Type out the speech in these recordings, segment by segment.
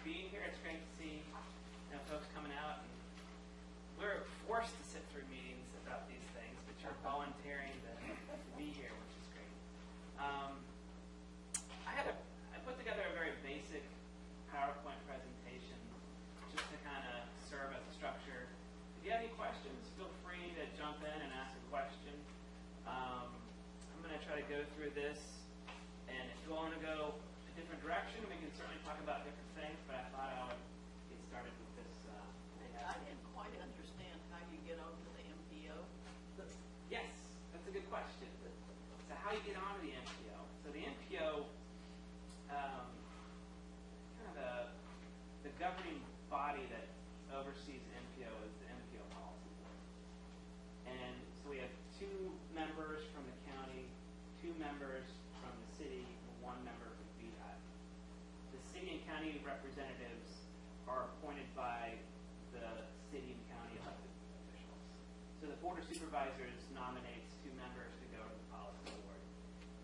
being here. It's great to see folks coming out. And we're forced to sit through meetings about these things, but you're volunteering to be here, which is great. I put together a very basic PowerPoint presentation just to kind of serve as a structure. If you have any questions, feel free to jump in and ask a question. I'm going to try to go through this, and if you want to go a different direction, we can certainly talk about different things, but I thought I would get started with this. I didn't quite understand how you get onto the MPO. Yes, that's a good question. So how you get onto the MPO. So the MPO, kind of the governing body that oversees the MPO is the MPO Policy Board. And so we have 2 members from the county, 2 members from the city, and 1 member from VDOT. The city and county representatives are appointed by the city and county elected officials. So the Board of Supervisors nominates 2 members to go to the Policy Board.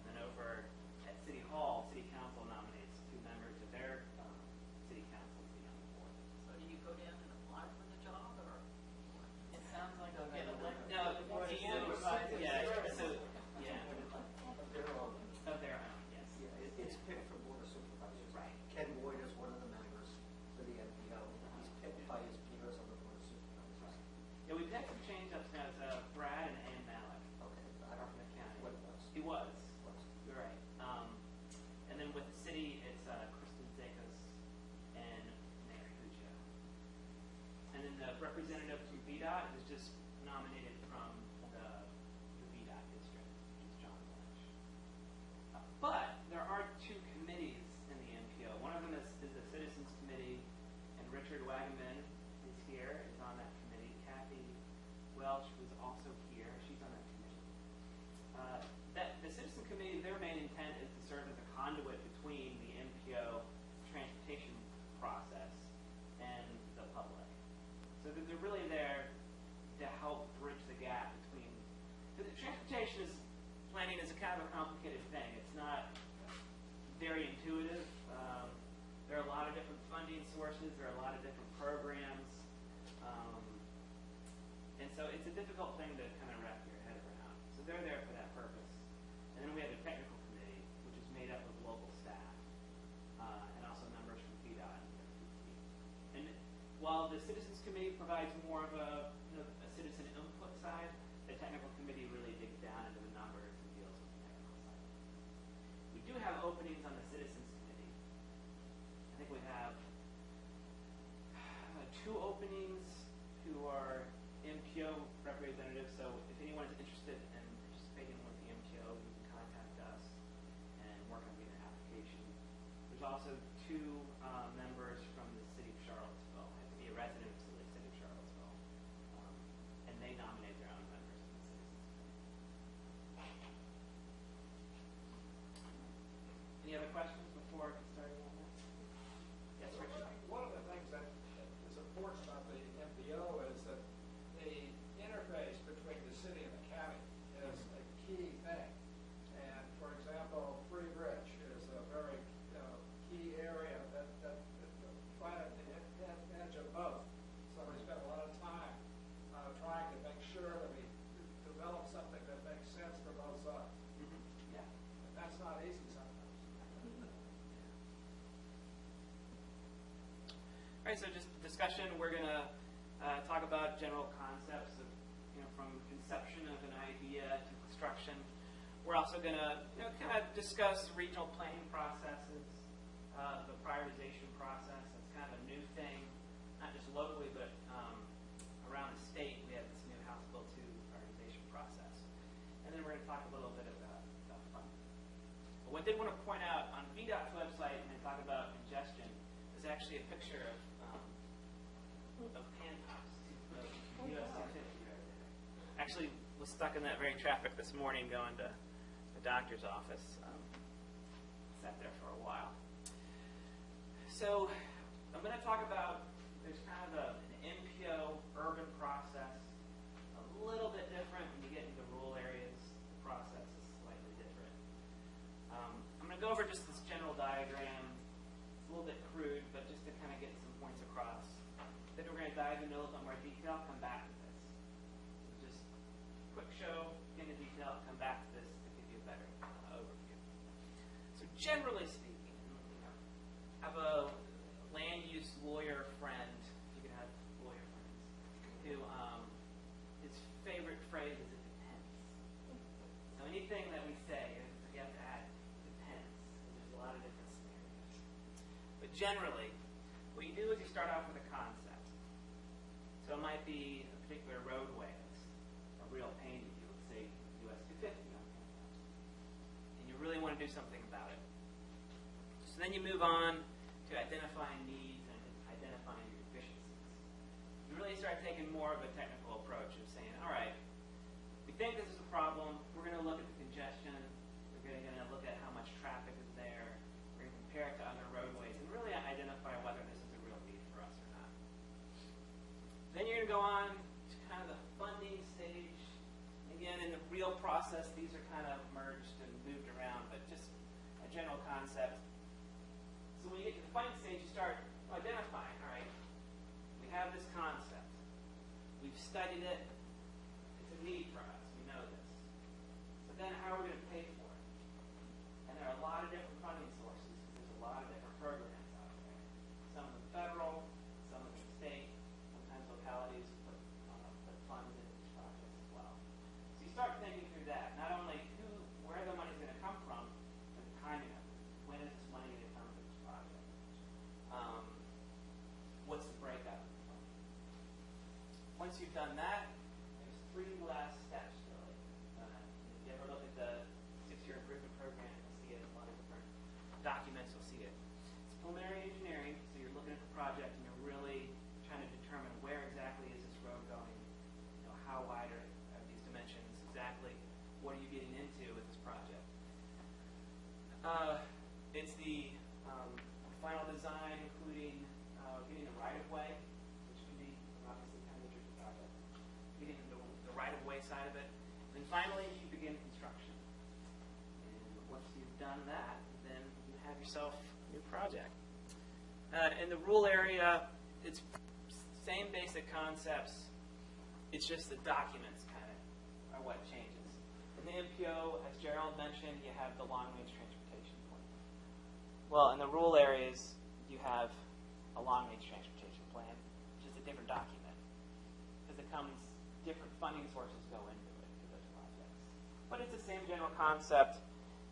And then over at City Hall, City Council nominates 2 members of their city council to be on the board. So do you go down and apply for the job, or it sounds like you'll get elected? No, to the Board of Supervisors? Of their own, yes. Yeah, it's picked from Board of Supervisors. Right. Ken Boyd is one of the members for the MPO. He's picked by his peers on the Board of Supervisors. Yeah, we've had some change-ups now. It's Brad and Ann Malik Okay, I from don't the know county. what it was. He was. Was. You're right. And then with the city, it's Kristen Zakos and Mayor Hujo. And then the representative from VDOT is just nominated from the VDOT district, which is John Lynch. But there are 2 committees in the MPO. One of them is the Citizens Committee, and Richard Wagaman is here, is on that committee. Kathy Welch was also here. She's on that committee. The Citizen Committee, their main intent is to serve as a conduit between the MPO transportation process and the public. So that they're really there to help bridge the gap between. The transportation planning is a kind of a complicated thing. It's not very intuitive. There are a lot of different funding sources. There are a lot of different programs. And so it's a difficult thing to kind of wrap your head around. So they're there for that purpose. And then we have a technical committee, which is made up of local staff and also members from VDOT and FTC. And while the Citizens Committee provides more of a citizen input side, the technical committee really digs down into the numbers and deals with the technical side. We do have openings on the Citizens Committee. I think we have 2 openings who are MPO representatives. So if anyone is interested in participating with the MPO, you can contact us and work on getting an application. There's also 2 members from the city of Charlottesville. Have to be a resident of the city of Charlottesville. And they nominate their own members from the Citizens Committee. Any other questions before I get started on that? Yes, Richard. One of the things that is important about the MPO is that the interface between the city and the county is a key thing. And for example, Free Bridge is a very key area that right at the edge of both. So we spent a lot of time trying to make sure that we develop something that makes sense for both sides. Mm-hmm. Yeah. And that's not easy sometimes. All right, so just discussion. We're going to talk about general concepts of, from conception of an idea to construction. We're also going to kind of discuss regional planning processes, the prioritization process. It's kind of a new thing, not just locally, but around the state. We have this new House Bill 2 prioritization process. And then we're going to talk a little bit about funding. But what I did want to point out on VDOT's website, when they talk about congestion, is actually a picture of Pantops, of US 250 right there. Actually, was stuck in that very traffic this morning going to the doctor's office. Sat there for a while. So I'm going to talk about, there's kind of an MPO urban process, a little bit different. When you get into rural areas, the process is slightly different. I'm going to go over just this general diagram. It's a little bit crude, but just to kind of generally speaking, have a land use lawyer friend, you can have lawyer friends, who his favorite phrase is "it depends." So anything that we say, you have to add "depends," because there's a lot of different scenarios. But generally, what you do is you start off with a concept. So it might be a particular roadway that's a real pain to you, let's say US 250 on campus, and you really want to do something about it. So then you move on to identifying needs and identifying your deficiencies. You really start taking more of a technical approach of saying, all right, we think this is a problem. We're going to look at the congestion. We're going to look at how much traffic is there. We're going to compare it to other roadways and really identify whether this is a real need for us or not. Then you're going to go on to kind of the funding stage. Again, in the real process, these are kind of merged and moved around, but just a general concept. So when you get to the funding stage, you start identifying, all right, we have this concept. We've studied it. It's a need for us. We know this. So then how are we going to pay for it? And there are a lot of different funding sources because there's a lot of different programs out there. Some of them federal, some of them state, sometimes localities put funds into these projects as well. So you start thinking through that. Not only where the money is going to come from, but the timing of it. When is this money going to come to this project? What's the breakout of the fund? Once you've done that, there's 3 last steps really. If you ever look at the 6-year improvement program, you'll see it in a lot of different documents. You'll see it. It's preliminary engineering, so you're looking at the project and you're really trying to determine where exactly is this road going. How wide are these dimensions? Exactly what are you getting into with this project? It's the final design, including getting the right-of-way, which can be obviously kind of a tricky project. Getting the right-of-way side of it. And then finally, you begin construction. And once you've done that, then you have yourself a new project. In the rural area, it's same basic concepts. It's just the documents kind of are what changes. In the MPO, as Gerald mentioned, you have the long-range transportation plan. Well, in the rural areas, you have a long-range transportation plan, which is a different document. Because it comes, different funding sources go into it for those projects. But it's the same general concept.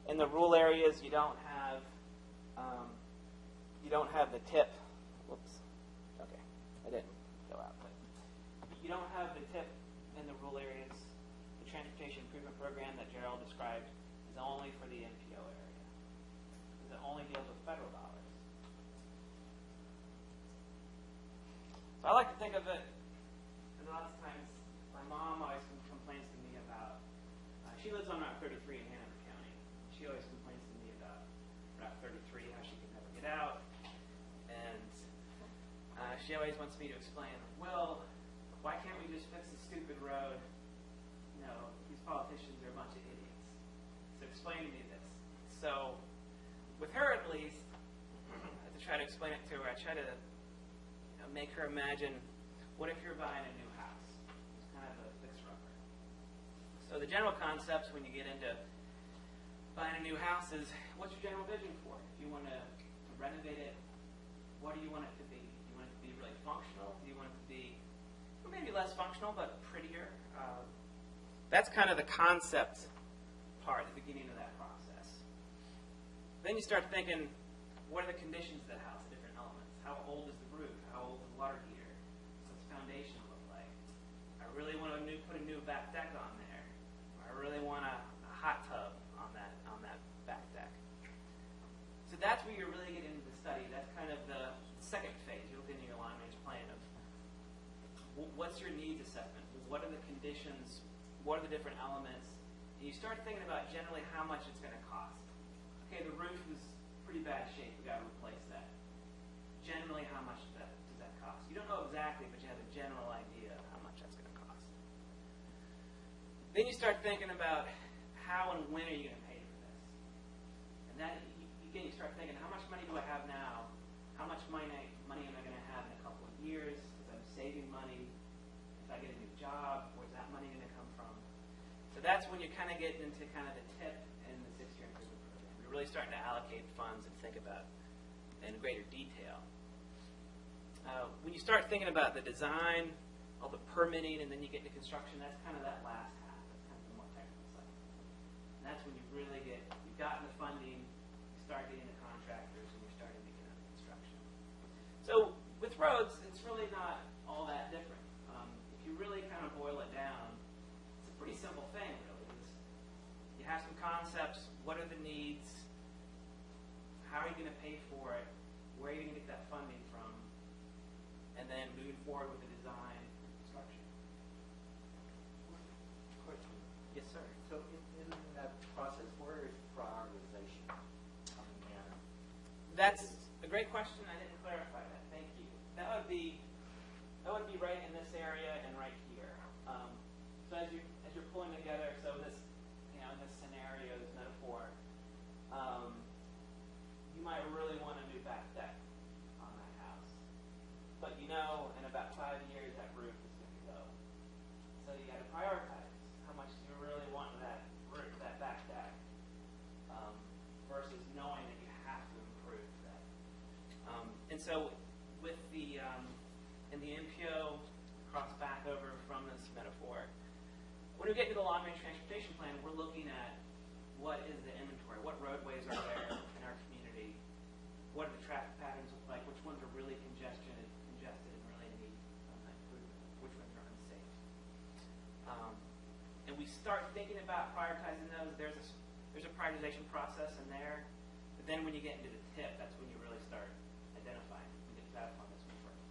In the rural areas, you don't have the tip. Whoops. Okay, I didn't go out. But you don't have the tip in the rural areas. The transportation improvement program that Gerald described is only for the MPO area. Because it only deals with federal dollars. So I like to think of it, and lots of times my mom always complains to me about, she lives on Route 33 in Hanover County. She always complains to me about Route 33, how she can never get out. And she always wants me to explain, well, why can't we just fix the stupid road? These politicians are a bunch of idiots. So explain to me this. So with her at least, I have to try to explain it to her. I try to make her imagine, what if you're buying a new house? It's kind of a fixer-upper. So the general concepts when you get into buying a new house is, what's your general vision for it? If you want to renovate it, what do you want it to be? Do you want it to be really functional? Do you want it to be maybe less functional but prettier? That's kind of the concept part, the beginning of that process. Then you start thinking, what are the conditions of the house, the different elements? How old is the roof? How old is the water heater? What's the foundation look like? I really want to put a new back deck on there. I really want a hot tub on that back deck. So that's where you're really getting into the study. That's kind of the second phase. You look into your long-range plan of what's your needs assessment? What are the conditions? What are the different elements? And you start thinking about generally how much it's going to cost. Okay, the roof is pretty bad shape. We've got to replace that. Generally, how much does that cost? You don't know exactly, but you have a general idea of how much that's going to cost. Then you start thinking about how and when are you going to pay for this? And then, again, you start thinking, how much money do I have now? How much money am I going to have in a couple of years? Because I'm saving money. If I get a new job, where's that money going to come from? So that's when you're kind of getting into kind of the tip in the 6-year improvement program. You're really starting to allocate funds and think about in greater detail. When you start thinking about the design, all the permitting, and then you get to construction, that's kind of that last half. That's kind of the more technical side. And that's when you really you've gotten the funding, you start getting the contractors, and you're starting to get into construction. So with roads, it's really not all that different. If you really kind of boil it down, it's a pretty simple thing, really. You have some concepts. What are the needs? How are you going to pay for it? Where are you going to get that funding from? And then moving forward with the design and construction. Question. Yes, sir. So in that process, where is prioritization coming in? That's a great question. I didn't clarify that. Thank you. That would be right in this area and right here. So as you're pulling together, so this this scenario, this metaphor, you might really want a new back deck on that house, but in about 5 years that roof is going to go. So you got to prioritize how much you really want that roof, that back deck, versus knowing that you have to improve that. And so with the in the MPO, cross back over from this metaphor, when we get to the long-range transportation plan, we're looking at what is the inventory, what roadways are there in our community, what do the traffic patterns look like, which ones are really congested and really need improvement, which ones are unsafe. And we start thinking about prioritizing those. There's a prioritization process in there, but then when you get into the tip, that's when you really start identifying and get to that on this one first.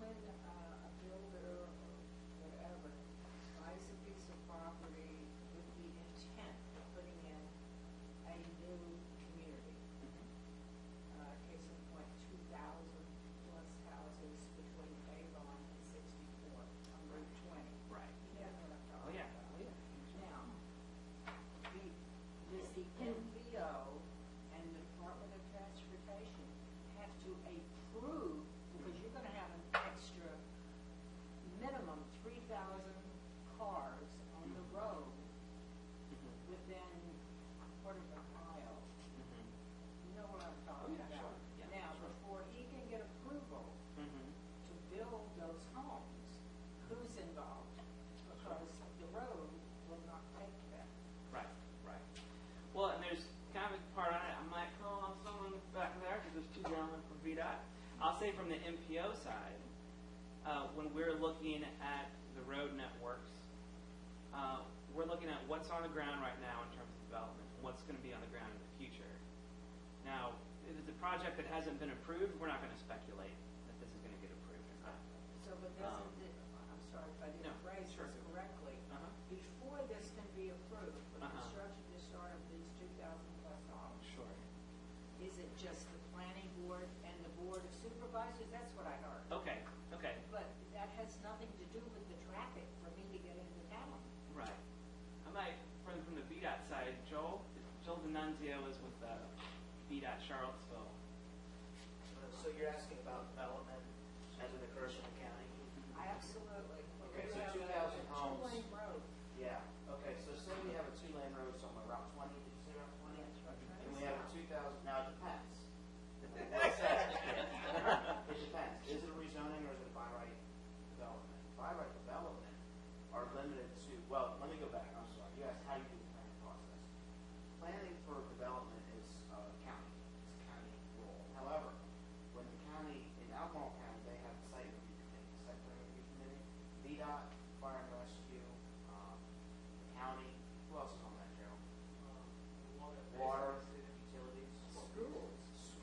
When a builder or whatever buys a piece of property with the intent of putting in a new community, case in point, 2,000 plus houses between Avon and 64 on Route 20. Right. You know what I'm Oh talking yeah. about. Oh yeah. Now, does the MVO and the Department of Transportation have to approve, because you're going to have an extra minimum 3,000 cars on the road within a quarter of a mile? You know what I'm talking yeah, about? sure. Yeah, Now, sure. before he can get approval to build those homes, who's involved? Because the road will not take that. Right, right. Well, and there's kind of a part on it. I might call on someone back there because there's two gentlemen from VDOT. I'll say from the MPO side, when we're looking at the road networks, we're looking at what's on the ground right now in terms of development and what's going to be on the ground in the future. Now, if it's a project that hasn't been approved, we're not going to speculate that this is going to get approved or not. So, but doesn't it, I'm sorry if I No, didn't phrase sure. this correctly, Uh-huh. before this can be approved, the Uh-huh. construction to start of these 2,000 plus homes, Sure. is it just the planning board and the board of supervisors? That's what I heard. Okay, okay. But that has nothing to do with the traffic for me to get into town. Right. I might, from the VDOT side, Joel D'Annunzio is with VDOT Charlottesville. So you're asking about development as it occurs in the county? Absolutely. Okay, We so have 2,000 a homes. two-lane road. Yeah, okay, so say we have a 2-lane road somewhere, Route 20, did you say Route 20? Yes, Route 20 And we have a 2,000, now it depends. It depends. Is it a rezoning or is it a by right development? By right development are limited to, well, let me go back, I'm sorry. You asked how you do the planning process. Planning for development is county. It's a county role. However, when the county, in Albemarle County, they have a site review committee. Site plan review committee, VDOT, Fire and Rescue, the county, who else is on that, Gerald? Water, utilities. Schools.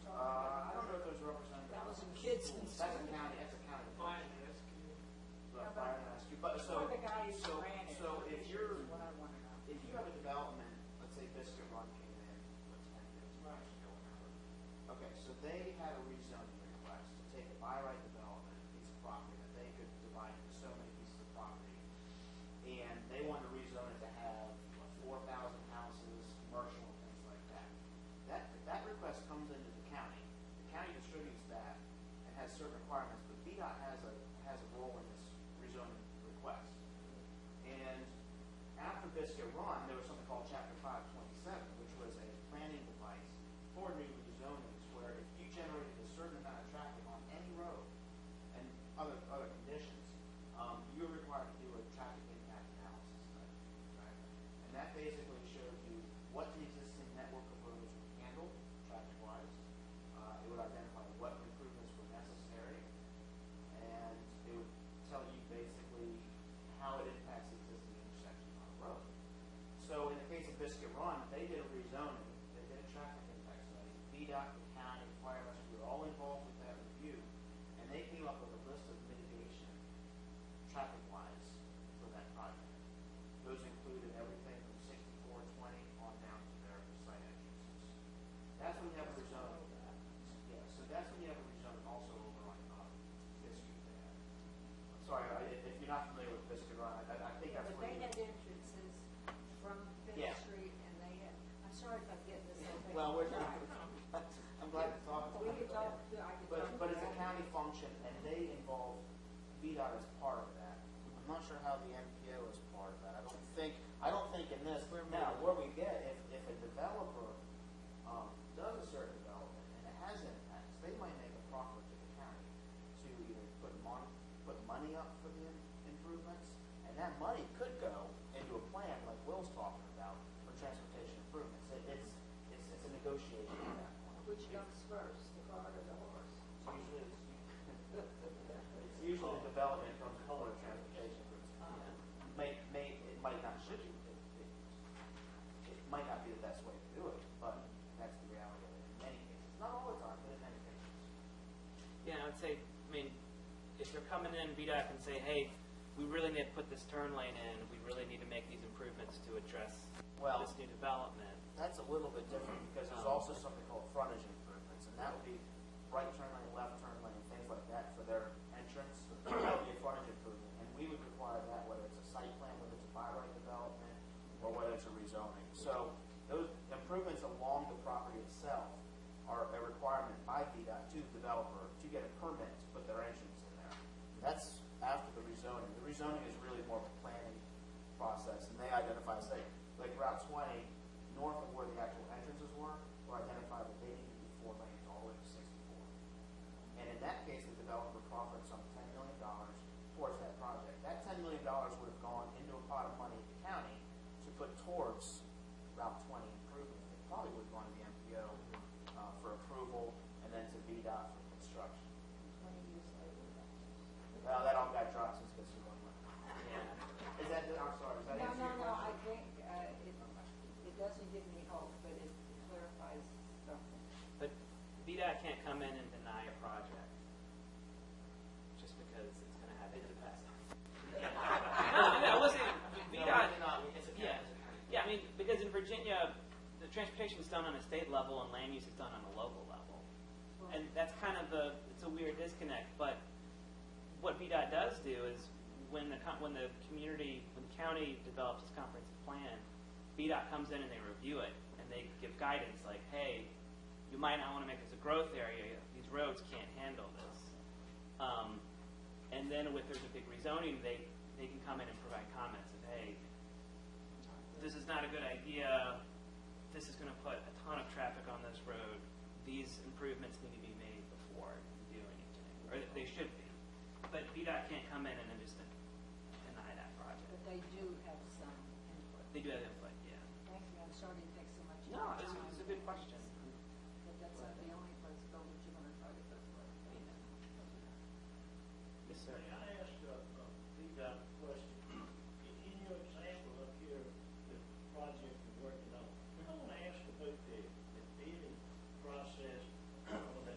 I don't know if there's a representative. 1,000 kids in That's a school. county, that's a county. Fine, rescue. Fire and Rescue. But so, Or the guy who's so, ran it. so if you're, Is what I want to know. if you have a development, let's say Biscuit Run came in, let's 10 years ago, whatever. Okay, so they had a rezoning request to take a by right development, a piece of property that they could divide into so many pieces of property. And they wanted to rezone it to have 4,000 houses, commercial, and things like that. That request comes into the county. The county distributes that and has certain requirements, but VDOT has a role in this rezoning request. And after Biscuit Run, there was something called Chapter 527, which coordinated with the zonings where if you generated a certain amount of traffic on any road and other conditions, you were required to do a traffic impact analysis study, right? And that basically shows you what the existing network of roads would handle traffic-wise. It would identify what improvements were necessary, and it would tell you basically how it impacts the existing intersections on the road. So in the case of Biscuit Run, they did a rezoning, they did a traffic impact study, VDOT, the county, fire rescue were all involved with that review, and they came up with a list of mitigation traffic-wise for that project. Those included everything from 6420 on down to their site entrances. That's when you have a rezoning. Yeah, so that's when you have a rezoning also over on Biscuit there. I'm sorry, if you're not familiar with Biscuit Run, I think that's But where they you... had entrances from Fifth Yeah. Street, and they had, I'm sorry if I'm getting this whole thing. Well, we're right. I'm glad to talk to We you could about talk, that. I could talk. But it's a about county function, and they involve VDOT as part of that. I'm not sure how the MPO is part of that. I don't think in this. Now, where we get, if a developer does a certain development and it has impacts, they might make a profit to the county to either put money up for the improvements, and that money could go into a plan like Will's talking about for transportation improvements. It's a negotiation at that point. Which comes first, the cart or the horse? It's usually the development comes before the transportation improvements. It might not should be. It might not be the best way to do it, but that's the reality of it in many cases. Not all the time, but in many cases. Yeah, I would say, I mean, if they're coming in, VDOT can say, hey, we really need to put this turn lane in, we really need to make these improvements to address Well, this new development. That's a little bit different because there's also something called frontage improvements, and that would be right turn lane, left turn lane, things like that for their entrance. That would be a frontage improvement, and we would require that whether it's a site plan, whether it's a by right development, or whether it's a rezoning. So those improvements along the property itself are a requirement by VDOT to the developer to get a permit to put their entrance in there. That's after the rezoning. The rezoning is really more of a planning process, and they identify, say, like Route 20, north of where the actual entrances were identified that they needed to be 4 lanes all the way to 64. And in that case, the developer proffered some $10 million towards that project. That $10 million would have gone into a pot of money at the county to put towards Route 20 improvement. It probably would have gone to the MPO for approval and then to VDOT for construction. 20 years later. Well, that all got dropped since this one went. Yeah. Is that, I'm sorry, is that answer your No, I question? think it doesn't give me hope, but it clarifies something. But VDOT can't come in and deny a project just because it's going to have impact. No, it wasn't. VDOT. Yeah, I mean, because in Virginia, the transportation is done on a state level and land use is done on a local level, and that's kind of it's a weird disconnect. But what VDOT does do is when the county develops its comprehensive plan, VDOT comes in and they review it and they give guidance like, hey, you might not want to make this a growth area. These roads can't handle this. And then if there's a big rezoning, they can come in and provide comments of, hey, this is not a good idea. This is going to put a ton of traffic on this road. These improvements need to be made before you do anything, or they should be. But VDOT can't come in and then just deny that project. But they do have some input. They do have input, yeah. Thank you, I'm sorry to take so much No, time. it's a good question. But that's not the only place go that you're gonna try to go through. Yes, sir. May I ask a VDOT question? In your example up here, the project you're working on, I want to ask about the bidding process or the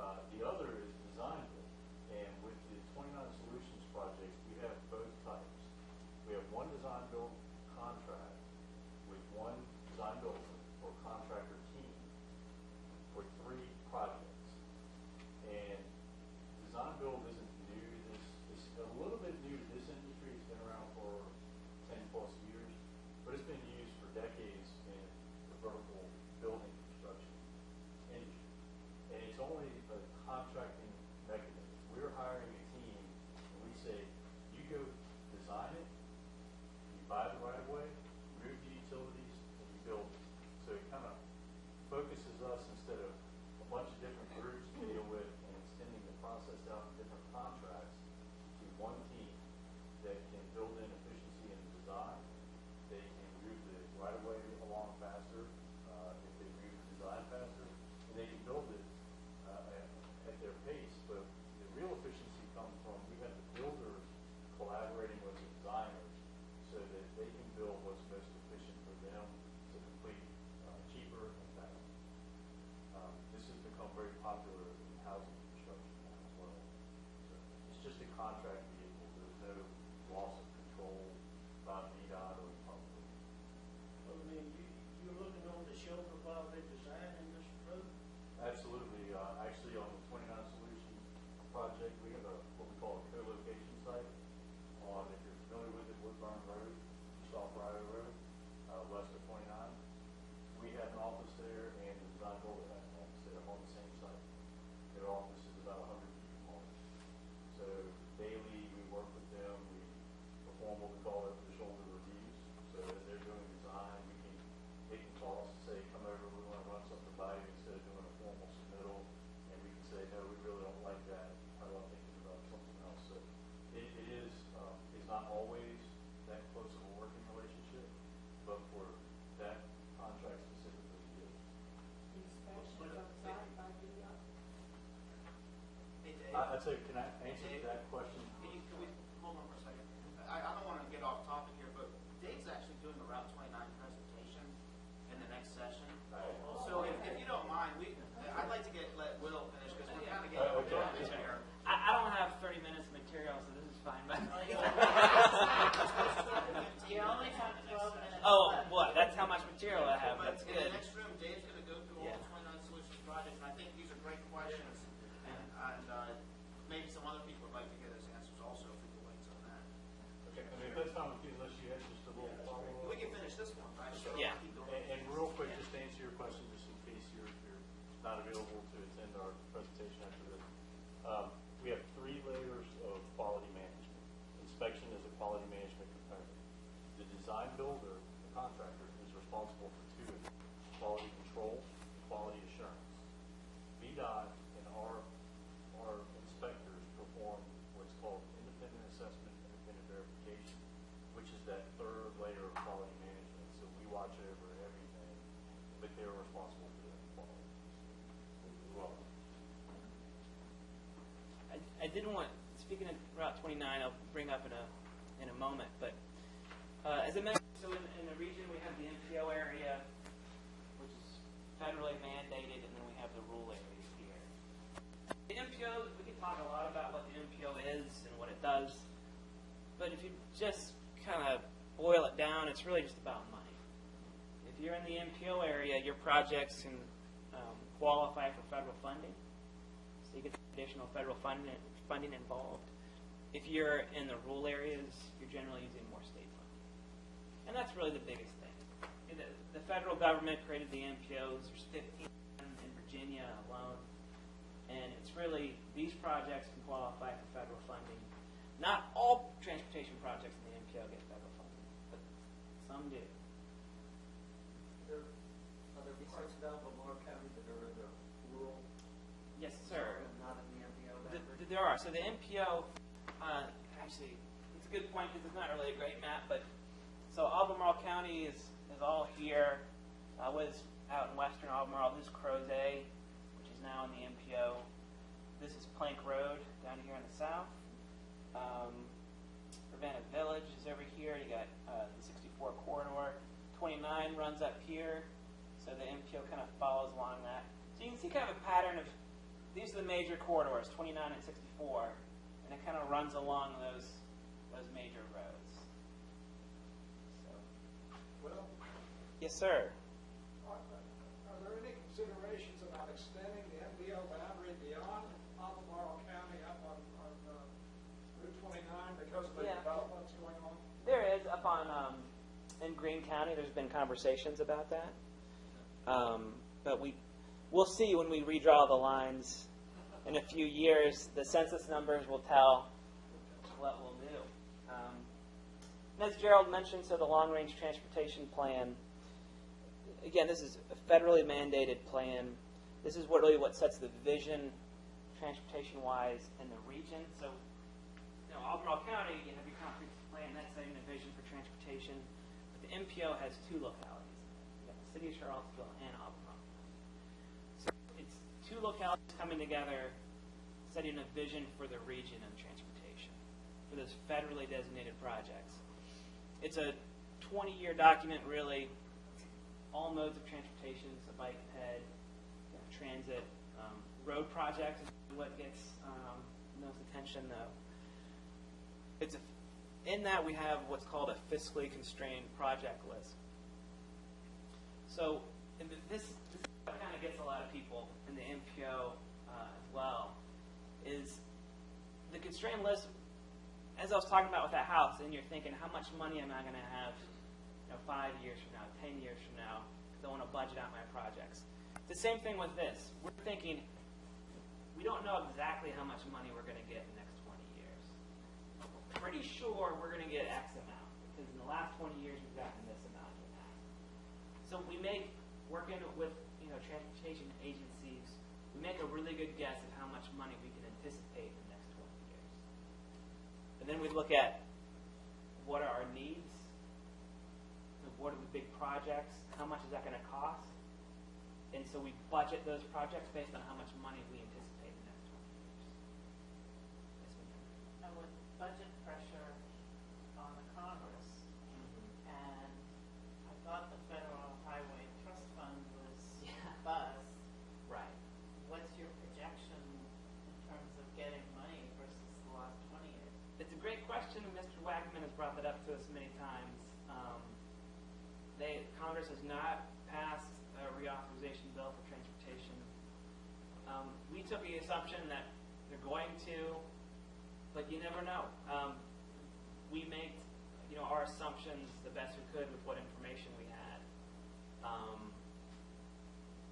The other is design build. And with the 29 Solutions projects, we have both types. We have one design build contract with one design builder or contractor team for 3 projects. And design build isn't new to this. It's a little bit new to this industry. It's been around for 10 plus years, but it's been used for decades in the vertical building construction industry. And it's only a contracting mechanism. We're hiring a team, and we say, you go design it, you buy the right of way, move the utilities, and you build it. So it kind of focuses us instead of a bunch of different groups to deal with and extending the process out in different contracts to one team that can build in efficiency in the design. They can move the right of way along faster if they move the design faster, and they can build it at their pace. But the real efficiency comes from we have the builders collaborating with the designers so that they can build what's most efficient for them to complete cheaper and faster. This has become very popular in housing construction now as well. So it's just a contract vehicle. There's no loss of control by VDOT or the public. Well, I mean, you're looking on the shoulder while they're designing this road? Absolutely. Actually, on the 29 Solutions project, we have what we call a co-location site on, if you're familiar with it, Woodburn Road, South Riley Road, west of 29. We have an office there, and the design builder has an office there on the same site. Their office is about 100 feet from ours. So daily, we work with them. We perform what we call over-the-shoulder reviews. So as they're doing design, they can call us and say, come over, we want to run something by you instead of doing a formal submittal. And we can say, no, we really don't like that. How about thinking about something else? So it is, it's not always that close of a working relationship, but for that contract specifically, it is. Inspections on site by VDOT? Hey, Dave. I'd say, can I answer that question? Can we hold on for a second? I don't want to get off topic here, but Dave's actually doing a Route 29 presentation in the next session. So if you don't mind, I'd like to let Will finish because we're kind of getting off topic here. I don't have 30 minutes of material, so this is fine. But You only have 12 minutes. oh, left. what? That's how much material I have. But That's in good. the next room, Dave's going to go through all the 29 Solutions projects, and I think these are great questions. And maybe some other people would like to get his answers also if we could wait till that. Okay, I mean, if that's fine with you, unless you have just a little follow-up. We can finish this one, right? So Yeah. keep going. And real quick, just to answer your question, just in case you're not available to attend our presentation after this. We have 3 layers of quality management. Inspection is a quality management component. The design builder, the contractor, is responsible for 2 of them, quality control and quality assurance. VDOT and our inspectors perform what's called independent assessment, independent verification, which is that 3rd layer of quality management. So we watch over everything, but they're responsible for that quality. Well, I didn't want, speaking of Route 29, I'll bring up in a moment, but as I mentioned, so in the region we have the MPO area, which is federally mandated, and then we have the rural areas here. The MPO, we can talk a lot about what the MPO is and what it does, but if you just kind of boil it down, it's really just about money. If you're in the MPO area, your projects can qualify for federal funding, so you get additional federal funding involved. If you're in the rural areas, you're generally using more state funding. And that's really the biggest thing. The federal government created the MPOs. There's 15 in Virginia alone. And it's really, these projects can qualify for federal funding. Not all transportation projects in the MPO get federal funding, but some do. Are there parts of Albemarle County that are in the rural, Yes, sir. and not in the MPO? There are. So the MPO, actually, it's a good point because it's not really a great map, but so Albemarle County is all here. Was out in western Albemarle. This is Crozet, which is now in the MPO. This is Plank Road down here in the south. Ravenna Village is over here. You got the 64 corridor. 29 runs up here, so the MPO kind of follows along that. So you can see kind of a pattern of these are the major corridors, 29 and 64, and it kind of runs along those major roads. So, Well, yes, sir. are there any considerations about extending the MDO boundary beyond Albemarle County up on Route 29 because of the Yeah. developments going on? There is up on in Greene County. There's been conversations about that, but we'll see when we redraw the lines in a few years. The census numbers will tell what we'll do. And as Gerald mentioned, so the long-range transportation plan. Again, this is a federally mandated plan. This is what sets the vision, transportation-wise, in the region. So, Albemarle County, you have your comprehensive plan, that's setting the vision for transportation. But the MPO has two localities. You have the city of Charlottesville and Albemarle. So it's two localities coming together, setting a vision for the region of transportation, for those federally designated projects. It's a 20-year document, really. All modes of transportation, so bike, ped, transit, road projects is what gets most attention, though. In that we have what's called a fiscally constrained project list. So this kind of gets a lot of people in the MPO as well, is the constrained list. As I was talking about with that house, and you're thinking, how much money am I going to have 5 years from now, 10 years from now, because I want to budget out my projects. It's the same thing with this. We're thinking, we don't know exactly how much money we're going to get in the next 20 years. We're pretty sure we're going to get X amount, because in the last 20 years we've gotten this amount in the past. So we make, working with transportation agencies, we make a really good guess of how much money we can anticipate in the next 20 years. And then we look at what are our needs, what are the big projects, how much is that going to cost, and so we budget those projects based on how much money we anticipate in the next 20 years. Yes, ma'am. And with budget pressure on the Congress, and I thought the Federal Highway Trust Fund was buzzed. Right. What's your projection in terms of getting money versus the last 20 years? It's a great question, and Mr. Wagman has brought that up to us many times. Congress has not passed a reauthorization bill for transportation. We took the assumption that they're going to, but you never know. We made our assumptions the best we could with what information we had.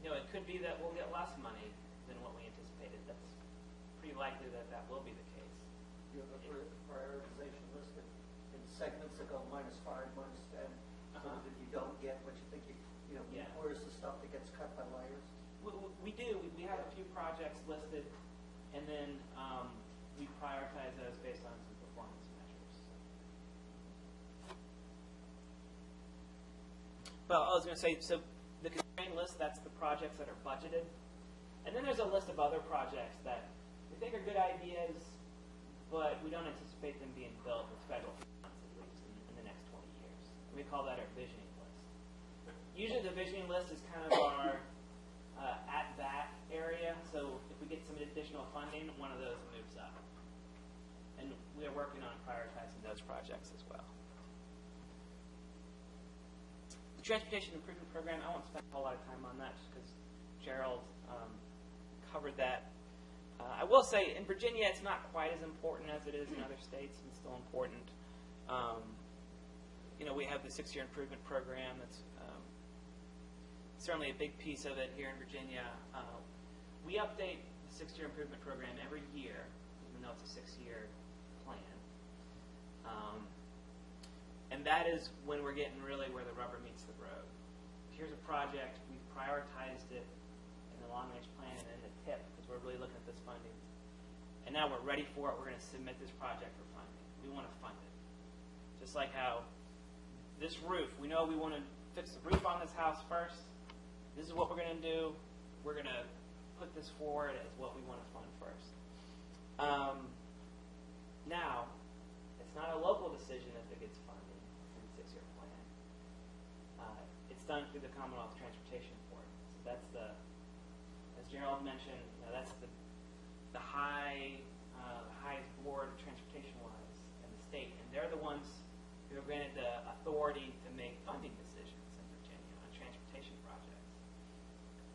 It could be that we'll get less money than what we anticipated. That's pretty likely that will be the case. You have a prioritization list in segments that go -5, -10, so that if you don't get what you think Yeah. where's the stuff that gets cut by layers? We do. We have a few projects listed, and then we prioritize those based on some performance measures. Well, I was going to say, so the constrained list, that's the projects that are budgeted. And then there's a list of other projects that we think are good ideas, but we don't anticipate them being built with federal funds, at least in the next 20 years. We call that our visioning list. Usually the visioning list is kind of our at-bat area, so if we get some additional funding, one of those moves up. And we are working on prioritizing those projects as well. The Transportation Improvement Program, I won't spend a whole lot of time on that just because Gerald covered that. I will say, in Virginia, it's not quite as important as it is in other states, and still important. We have the 6-year improvement program. That's certainly a big piece of it here in Virginia. We update the 6-year improvement program every year, even though it's a 6-year plan. And that is when we're getting really where the rubber meets the road. Here's a project, we've prioritized it in the long-range plan and in the TIP, because we're really looking at this funding. And now we're ready for it. We're going to submit this project for funding. We want to fund it. Just like how this roof, we know we want to fix the roof on this house first. This is what we're going to do. We're going to put this forward as what we want to fund first. Now, it's not a local decision if it gets funded in the 6-year plan. It's done through the Commonwealth Transportation Board. So that's as Gerald mentioned, that's the the highest board transportation-wise in the state, and they're the ones who are granted the authority to make funding decisions in Virginia on transportation projects.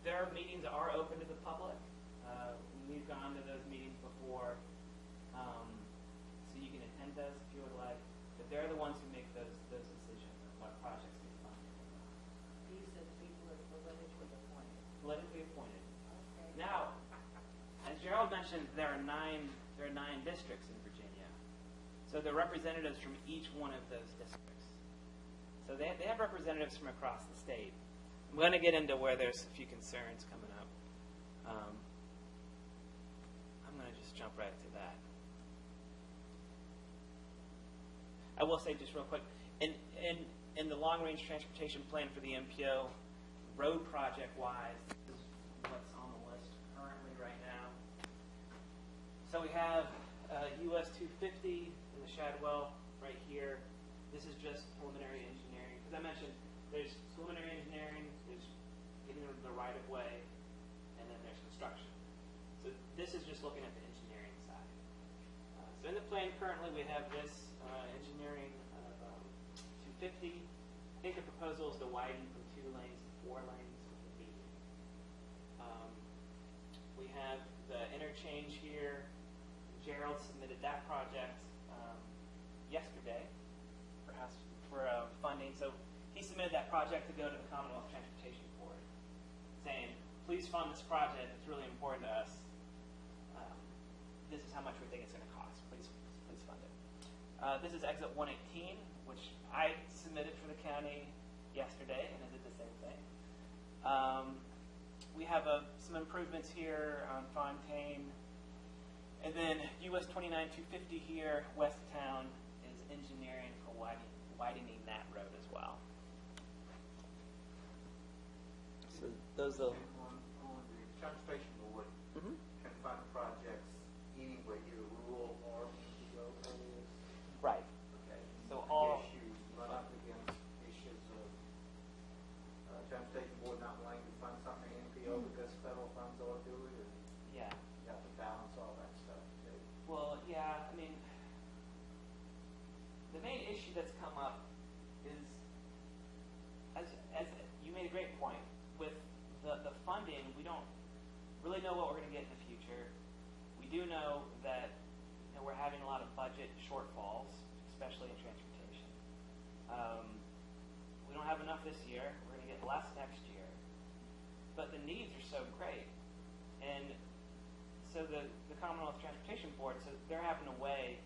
Their meetings are open to the public. We've gone to those meetings before, so you can attend those if you would like. But they're the ones who make those decisions on what projects get funded. These are the people that are politically appointed. Politically appointed. Okay. Now, as Gerald mentioned, there are nine districts in Virginia. So there are representatives from each one of those districts. So they have representatives from across the state. I'm going to get into where there's a few concerns coming up. I'm going to just jump right to that. I will say just real quick, in the long-range transportation plan for the MPO, road project-wise, this is what's on the list currently right now. So we have US 250 in the Shadwell right here. This is just preliminary engineering. As I mentioned, there's preliminary engineering, there's getting the right-of-way, and then there's construction. So this is just looking at the engineering side. So in the plan currently, we have this engineering of 250. I think the proposal is to widen from 2 lanes to 4 lanes with the median. We have the interchange here. Gerald submitted that project yesterday for funding. So he submitted that project to go to the Commonwealth Transportation Board, saying, please fund this project. It's really important to us. This is how much we think it's going to cost. Please fund it. This is Exit 118, which I submitted for the county yesterday, and I did the same thing. We have some improvements here on Fontaine. And then US 29-250 here, west of town, is engineering for widening that road as well. So those are... On the transportation board, can find projects anywhere, either rural or MPO areas. Right. Okay. So all... Issues run up against issues of transportation board not wanting to fund something in MPO because federal funds ought to do it, and Yeah. you have to balance all that stuff too. Well, yeah, I mean, the main issue that's come up is, as you made a great point, with the funding, we don't really know what we're going to get in the future. We do know that we're having a lot of budget shortfalls, especially in transportation. We don't have enough this year. We're going to get less next year. But the needs are so great. And so the Commonwealth Transportation Board, so they're having to weigh,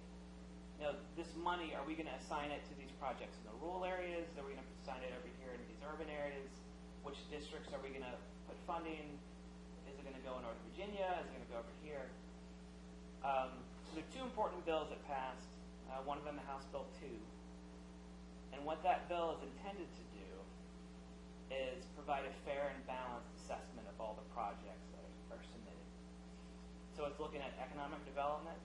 this money, are we going to assign it to these projects in the rural areas? Are we going to assign it over here in these urban areas? Which districts are we going to put funding? Is it going to go in North Virginia? Is it going to go over here? So there are 2 important bills that passed. One of them, the House Bill 2. And what that bill is intended to do is provide a fair and balanced assessment of all the projects that are submitted. So it's looking at economic development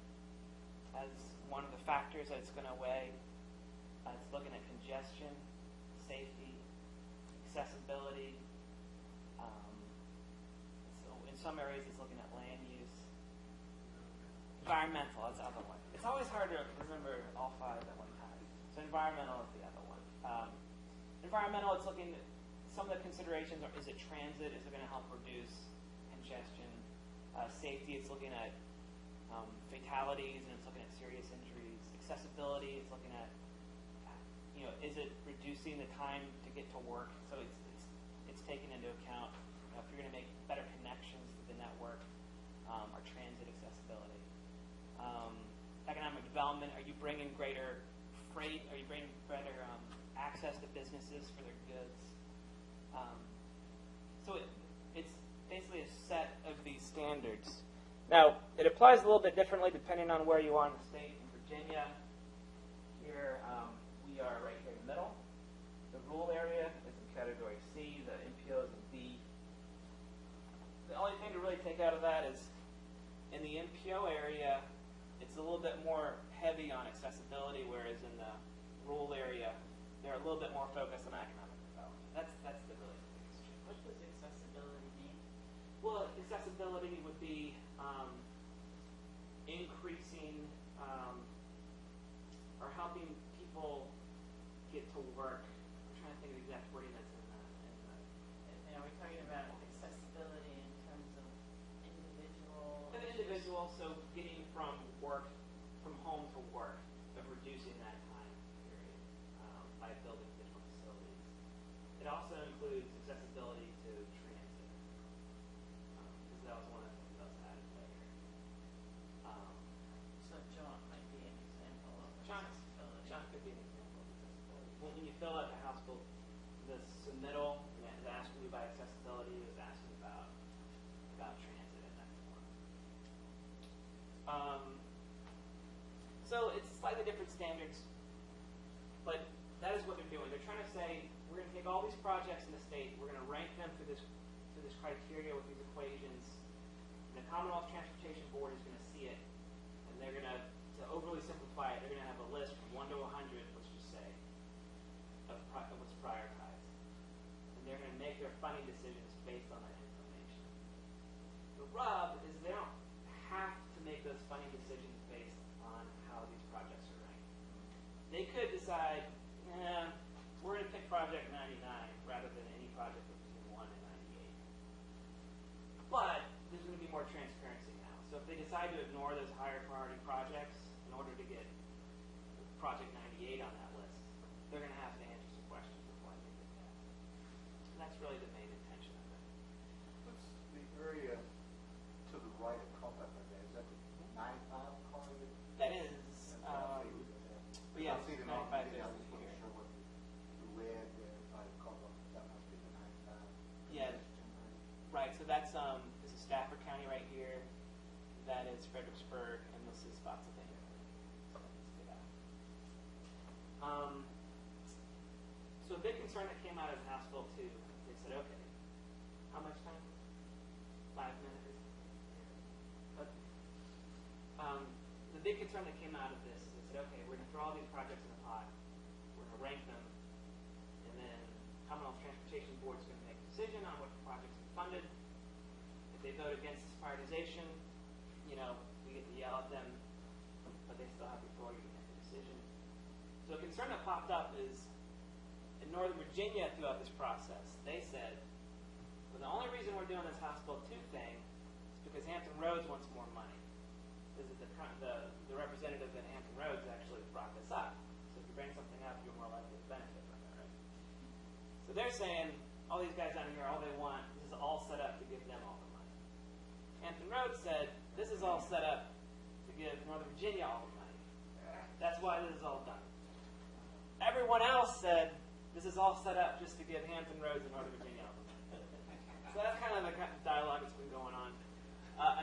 as one of the factors that it's going to weigh. It's looking at congestion, safety, accessibility. So in some areas it's looking at land use. Environmental is the other one. It's always hard to remember all 5 at one time. So environmental is the other one. Environmental, it's looking at some of the considerations. Is it transit? Is it going to help reduce congestion? Safety, it's looking at fatalities, and it's looking at serious injuries. Accessibility, it's looking at, is it reducing the time to get to work? So it's taking into account if you're going to make better connections to the network, or transit accessibility. Economic development, are you bringing greater freight? Are you bringing better access to businesses for their goods? So it's basically a set of these standards. Now, it applies a little bit differently depending on where you are in the state. In Virginia, here we are right here in the middle. The rural area is in Category C. The MPO is in B. The only thing to really take out of that is in the MPO area, it's a little bit more heavy on accessibility, whereas in the rural area, they're a little bit more focused on economic development. That's the really biggest change. What does accessibility mean? Well, accessibility would be so getting from home to work, of reducing that time period by building digital facilities. It also includes accessibility to transit, because that was one of the things that was added later. So John might be an example of John could be an example of accessibility. When you fill out the House bill, the submittal is asking you about accessibility, it was asking about transit in that form. So it's slightly different standards, but that is what they're doing. They're trying to say, we're going to take all these projects in the state, we're going to rank them through this criteria with these equations. And the Commonwealth Transportation Board is going to see it, and they're going to overly simplify it, they're going to have a list from 1 to 100, let's just say, of what's prioritized. And they're going to make their funding decisions based on that information. The rub is they don't have to make those funding decisions based on how these projects are ranked. They could decide, we're going to pick project 99 rather than any project between 1 and 98. But there's going to be more transparency now. So if they decide to ignore those higher priority projects in order to get project 98 on that list, they're going to have to answer some questions before they get that. And that's really the main intention of it. What's the area to the right of Culpeper there? Is that the 95 corridor? That is, but yeah, I see the 95 95 is I just wasn't here. sure what the red there by the Culpeper, that must be the 95. Yeah. Right, so that's this is Stafford County right here. That is Fredericksburg, and this is Spotsylvania. So a big concern that came out of House Bill 2, they said, okay, how much time? 5 minutes? But, the big concern that came out of this is they said, okay, we're going to throw all these projects in a pot, we're going to rank them, and then Commonwealth Transportation Board is going to make a decision on what projects are funded. If they vote against this prioritization, we get to yell at them, but they still have the authority to make a decision. So a concern that popped up is in Northern Virginia throughout this process, they said, well, the only reason we're doing this House Bill 2 thing is because Hampton Roads wants more money. Because the representative at Hampton Roads actually brought this up. So if you bring something up, you're more likely to benefit from it, right? So they're saying, all these guys down here, all they want is all set up to give them all the money. Hampton Roads said, this is all set up to give Northern Virginia all the money. That's why this is all done. Everyone else said, this is all set up just to give Hampton Roads and Northern Virginia all the money. So that's kind of the dialogue that's been going on.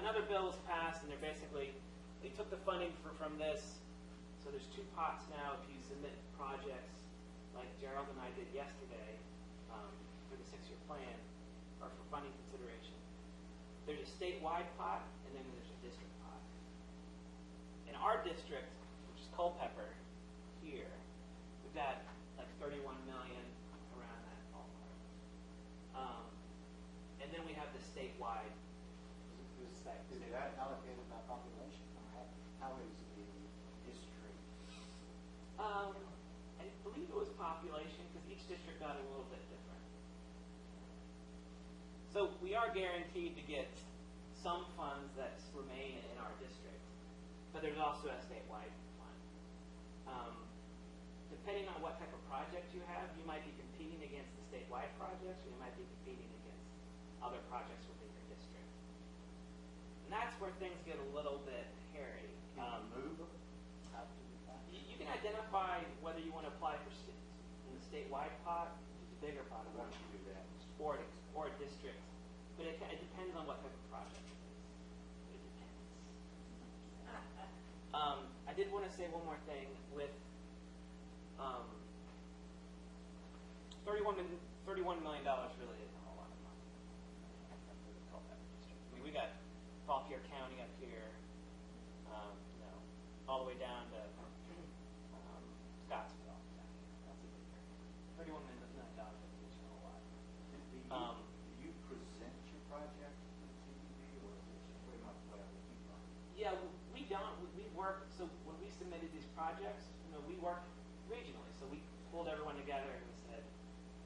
Another bill was passed, and they took the funding from this. So there's 2 pots now. If you submit projects like Gerald and I did yesterday for the 6-year plan, or for funding consideration, there's a statewide pot, and then there's a district pot. In our district, which is Culpeper, here, we've got like 31 million around that ballpark. And then we have the statewide. Is that allocated by population? How is the district? I believe it was population, because each district got a little bit different. So we are guaranteed to get some funds that remain in our district, but there's also a statewide fund. Depending on what type of project you have, you might be competing against the statewide projects, or you might be competing against other projects within your district. And that's where things get a little bit hairy. Can you move them? How do you find it? You can identify whether you want to apply for in the statewide pot, which is a bigger pot, Why don't you do that? or a district. But it depends on what type of project it is. It depends. I did want to say one more thing with $31 million really isn't a whole lot of money. I mean, we got Fauquier County up here, all the way down to Scottsville. That's a big area. $31 million isn't a whole lot. Do you present your project to the TDB, or is it pretty much whatever you want? Yeah, we don't. We work, so when we submitted these projects, we work regionally. So we pulled everyone together and we said,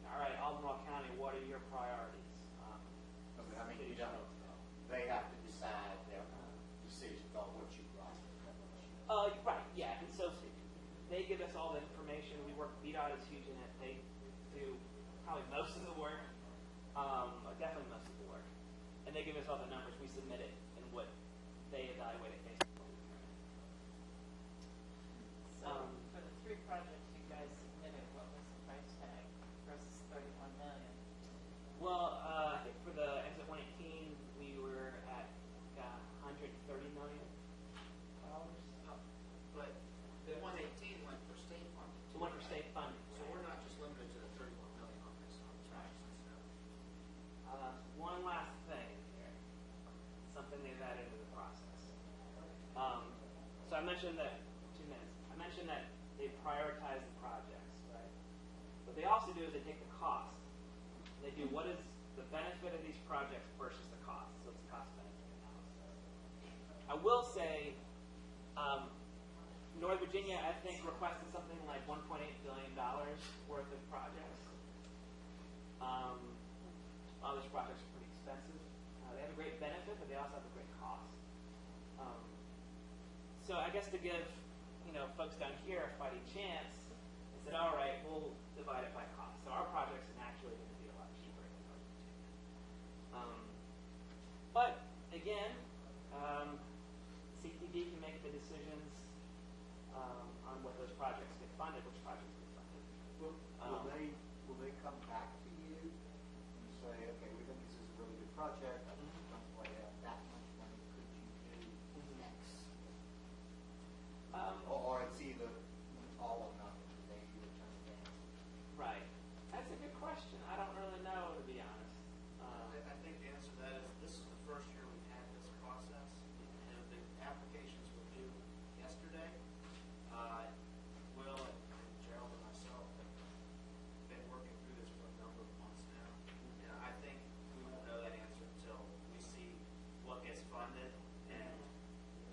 all right, Albemarle County, what are your priorities? I mean, City you don't, Charlottesville. they have to decide their decisions on us all the information. We work, VDOT is huge in it. They do probably most of the work, definitely most of the work. And they give us all the numbers. We submit it and what they evaluate it based on. So for the 3 projects you guys submitted, what was the price tag versus 31 million? Well, I think for the exit 118, we were at $130 million. But the 118 went for state funding. So one for state funding. So we're not just limited to the 31 million on this, One last thing here, something they've added to the process. So I mentioned that, 2 minutes, I mentioned that they prioritize the projects, right? What they also do is they take the cost. They do what is the benefit of these projects versus the cost. So it's a cost benefit analysis. I will say, North Virginia, I think, requested something like $1.8 billion worth of projects. All those projects are pretty expensive. They have a great benefit, but they also have a great cost. So I guess to give folks down here a fighting chance, I said, all right, we'll divide it by cost. So our projects are naturally going to be a lot cheaper than North Virginia. But again, CTD can make the decisions on what those projects get funded, which projects get funded. Will they come back to you and say, okay, we think this is a really good project, I think we don't quite have that much money, could you do X? Or it's either all or nothing, they either turn it down. Right. That's a good question. I don't really know, to be honest. I think the answer to that is this is the first year we've had this process, and the applications were due yesterday. Will and Gerald and myself have been working through this for a number of months now. And I think we won't know that answer until we see what gets funded. And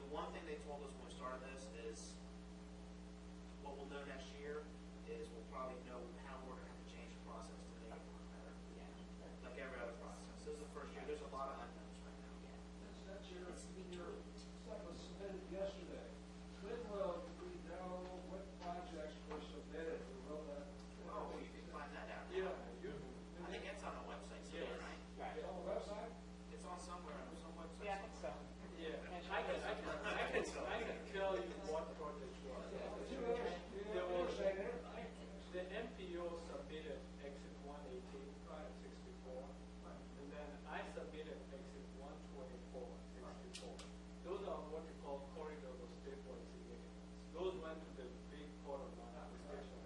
the one thing they told us when we started this is what we'll know next year is we'll probably know how we're going to have to change the process to make it work better. Yeah. Like every other process. This is the first year. There's a lot of unknowns right now. That's your stuff was submitted yesterday. When will we know what projects were submitted? Will that? Oh, you can find that out. Yeah, you. I think it's on the website somewhere, right? Right. It's on the website? It's on somewhere on some website. Yeah, I think so. Yeah, I can tell you what project was. There was, the MPO submitted exit 118, 64, and then I submitted exit 124, 64. Those are what we call corridor of statewide significance. Those went to the big part of manifestation.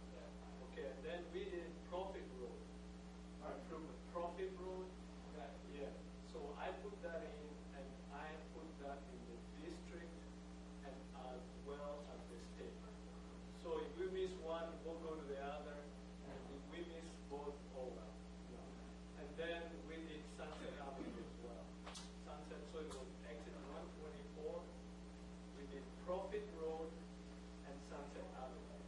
Okay, and then we did Profit Road. Improvement. Profit Road, yeah. So I put that in, and I put that in the district and as well as the state. So if we miss one, we'll go to the other, and if we miss both, oh well. And then we did Sunset Avenue as well. Sunset, so it was exit 124. We did Profit Road and Sunset Avenue.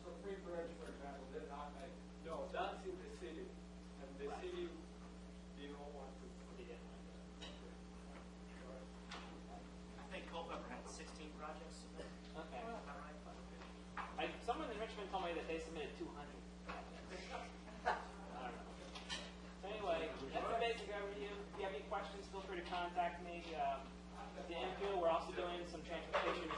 So Free Bridge, for example, did not make. No, that's in the city, and the city didn't want to put it in. I think Culpeper had 16 projects submitted. Okay. Am I right? Someone in Richmond told me that they submitted 200 projects. I don't know. So anyway, that's the basic overview. If you have any questions, feel free to contact me. The MPO, we're also doing some transportation and